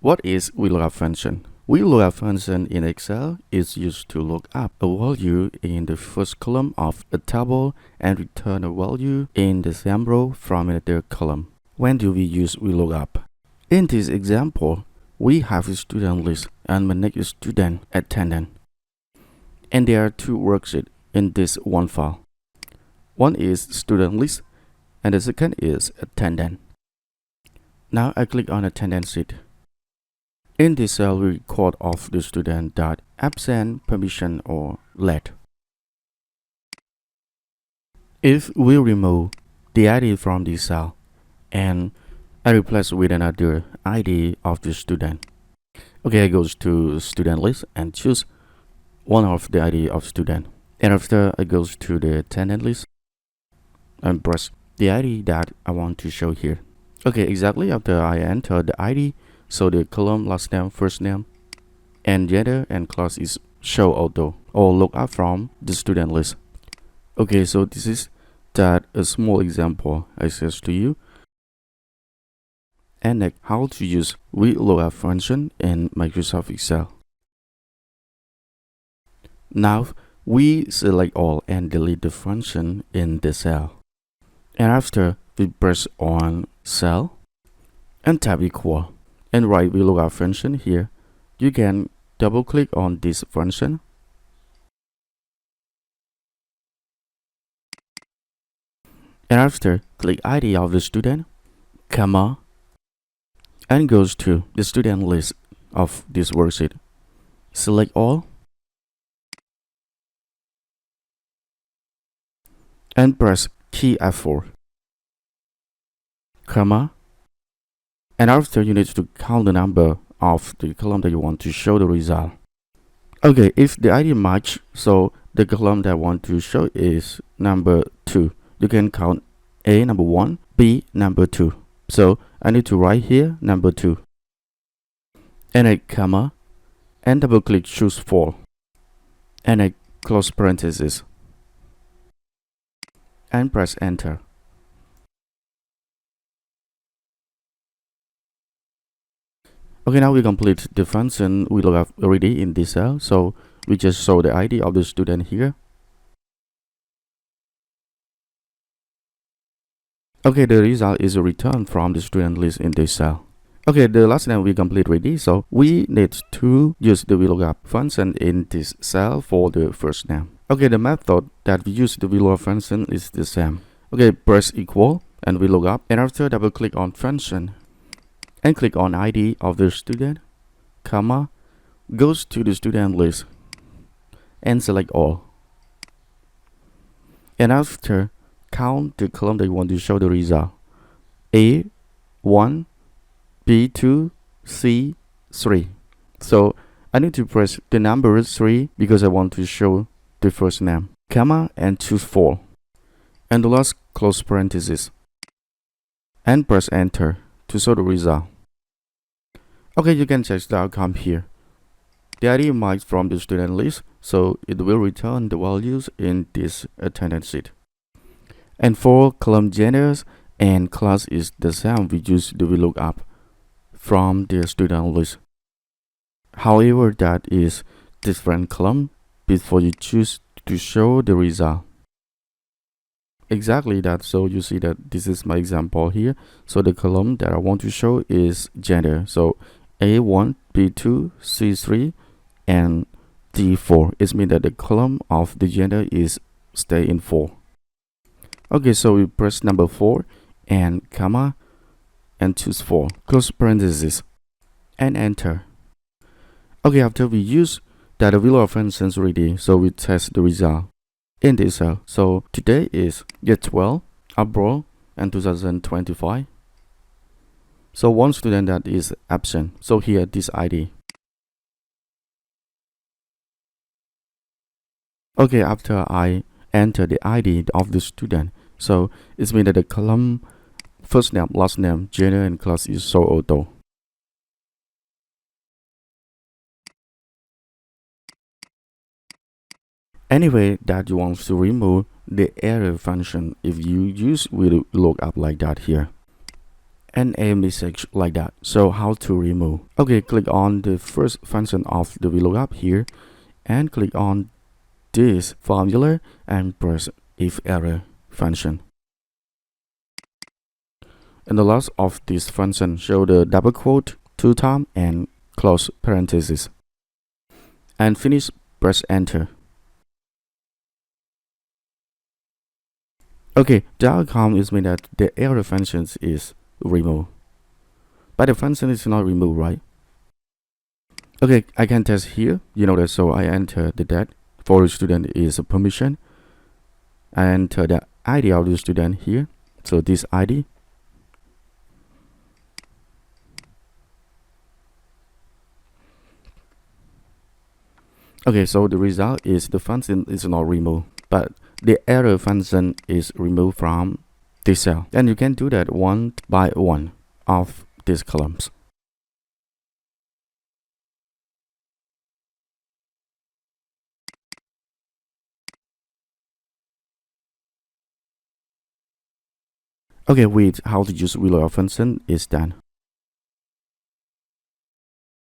What is Vlookup function? Vlookup function in Excel is used to look up a value in the first column of a table and return a value in the same row from another column. When do we use Vlookup? In this example, we have a student list and manage student attendance. And there are two worksheets in this one file. One is student list and the second is attendance. Now I click on attendance sheet. In this cell, we record of the student that absent, permission, or late. If we remove the ID from this cell and I replace with another ID of the student. Okay, I go to student list and choose one of the ID of student. And after I go to the attendance list and press the ID that I want to show here. Okay, exactly after I enter the ID, so the column last name, first name, and gender and class is show auto or look up from the student list. Okay, so this is that a small example I said to you. And next, how to use Vlookup function in Microsoft Excel. Now we select all and delete the function in the cell. And after we press on cell and tab equal and write Vlookup function here, you can double click on this function and after click ID of the student, comma, and goes to the student list of this worksheet. Select all and press key F4, comma, and after you need to count the number of the column that you want to show the result. Okay, if the ID match, so the column that I want to show is number 2. You can count A number 1, B number 2. So I need to write here number 2. And a comma and double click choose 4. And a close parenthesis. And press enter. Okay, now we complete the function we look up already in this cell. So we just show the ID of the student here. Okay, the result is a return from the student list in this cell. Okay, the last name we complete already. So we need to use the Vlookup function in this cell for the first name. Okay, the method that we use the Vlookup function is the same. Okay, press equal and Vlookup, and after double click on function and click on ID of the student, comma, goes to the student list and select all. And after count the column that you want to show the result. A1, B2, C3. So I need to press the number 3 because I want to show the first name, comma, and choose 4. And the last close parenthesis. And press enter to show the result. Okay, you can check the outcome here. The ID matched from the student list, so it will return the values in this attendance sheet. And for column genders and class is the same, we use the Vlookup from the student list. However, that is different column before you choose to show the result. Exactly that, so you see that this is my example here. So the column that I want to show is gender. So A1, B2, C3, and D4. It means that the column of the gender is stay in 4. Okay, so we press number 4 and comma and choose 4, close parenthesis, and enter. Okay, after we use that Vlookup functions already, so we test the result in this cell. So today is year 12, April, and 2025. So one student that is absent. So here this ID. Okay, after I enter the ID of the student, so it means that the column first name, last name, gender, and class is show auto. Anyway, that you want to remove the error function if you use Vlookup like that here. and a message like that. So how to remove? Okay, click on the first function of the Vlookup here and click on this formula and press if error function. And the last of this function, show the double quote 2 times and close parentheses. And finish, press enter. Okay, the outcome is mean that the error function is removed. But the function is not removed, right? Okay, I can test here. You know that, so I enter the date for the student is a permission. I enter the ID of the student here. So this ID. Okay, so the result is the function is not removed, but the error function is removed from this cell. And you can do that one by one of these columns. Okay, with how to use Vlookup function is done.